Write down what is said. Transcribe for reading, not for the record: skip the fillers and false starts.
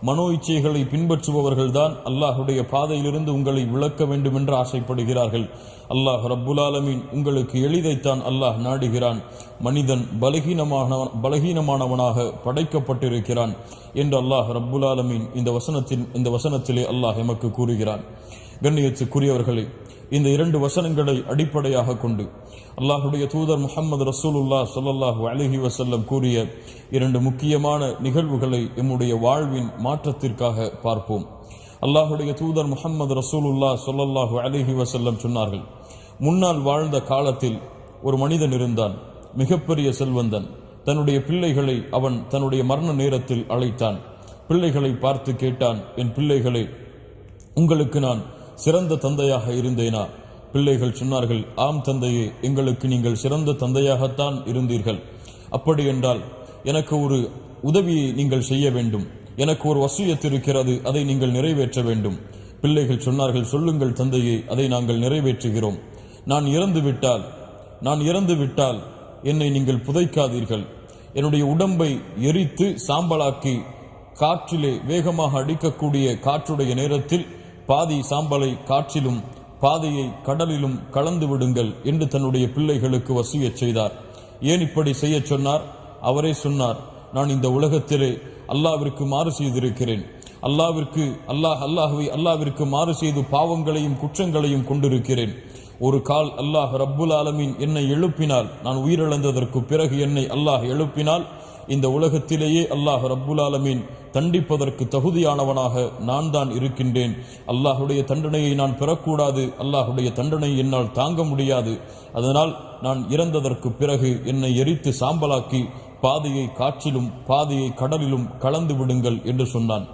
மனோ இச்சைகளை பின்பற்றுபவர்கள்தான் அல்லாஹுடைய பாதையிலிருந்து உங்களை விளக்க வேண்டும் என்று ஆசைப்படுகிறார்கள். அல்லாஹ் ரப்புல் ஆலமீன் உங்களுக்கு எளிதைத்தான் அல்லாஹ் நாடுகிறான். மனிதன் பலகீனமானவனாக படைக்கப்பட்டிருக்கிறான் என்று அல்லாஹ் ரப்புல் ஆலமீன் இந்த வசனத்திலே அல்லாஹ் எமக்கு கூறுகிறான். கண்ணியத்துக்குரியவர்களே, இந்த 2 வசனங்களை அடிப்படையாக கொண்டு அல்லாஹுடைய தூதர் முஹம்மது ரசூலுல்லாஹ் ஸல்லல்லாஹு அலைஹி வஸல்லம் கூறிய 2 முக்கியமான நிகழ்வுகளை எம்முடைய வாழ்வின் மாற்றத்திற்காக பார்ப்போம். அல்லாஹுடைய தூதர் முஹம்மது ரசூலுல்லாஹ் ஸல்லல்லாஹு அலைஹி வஸல்லம் சொன்னார்கள், முன்னால் வாழ்ந்த காலத்தில் ஒரு மனிதன் இருந்தான், மிகப்பெரிய செல்வந்தன். தன்னுடைய பிள்ளைகளை அவன் தன்னுடைய மரண நேரத்தில் அழைத்தான். பிள்ளைகளை பார்த்து கேட்டான், என் பிள்ளைகளே, உங்களுக்கு நான் சிறந்த தந்தையாக இருந்தேனா? பிள்ளைகள் சொன்னார்கள், ஆம் தந்தையே, எங்களுக்கு நீங்கள் சிறந்த தந்தையாகத்தான் இருந்தீர்கள். அப்படி என்றால் எனக்கு ஒரு உதவியை நீங்கள் செய்ய வேண்டும், எனக்கு ஒரு வசியத் இருக்கிறது, அதை நீங்கள் நிறைவேற்ற வேண்டும். பிள்ளைகள் சொன்னார்கள், சொல்லுங்கள் தந்தையே, அதை நாங்கள் நிறைவேற்றுகிறோம். நான் இறந்து விட்டால் என்னை நீங்கள் புதைக்காதீர்கள். என்னுடைய உடம்பை எரித்து சாம்பலாக்கி காற்றிலே வேகமாக அடிக்கக்கூடிய காற்றுடைய நேரத்தில் பாதி சாம்பலை காற்றிலும் பாதியை கடலிலும் கலந்து விடுங்கள் என்று தன்னுடைய பிள்ளைகளுக்கு வசியச் செய்தார். ஏன் இப்படி செய்ய சொன்னார்? அவரே சொன்னார், நான் இந்த உலகத்திலே அல்லாஹ்விற்கு மாறு செய்திருக்கிறேன். அல்லாஹ்விற்கு மாறு செய்து பாவங்களையும் குற்றங்களையும் கொண்டிருக்கிறேன். ஒரு கால் அல்லாஹ் ரப்புல் ஆலமீன் என்னை எழுப்பினால், நான் உயிரிழந்ததற்கு பிறகு என்னை அல்லாஹ் எழுப்பினால், இந்த உலகத்திலேயே அல்லாஹ் ரப்புல் ஆலமீன் தண்டிப்பதற்கு தகுதியானவனாக நான் தான் இருக்கின்றேன். அல்லாஹுடைய தண்டனையை நான் பெறக்கூடாது, அல்லாஹுடைய தண்டனை என்னால் தாங்க முடியாது. அதனால் நான் இறந்ததற்கு பிறகு என்னை எரித்து சாம்பலாக்கி பாதியை காற்றிலும் பாதியை கடலிலும் கலந்து விடுங்கள் என்று சொன்னான்.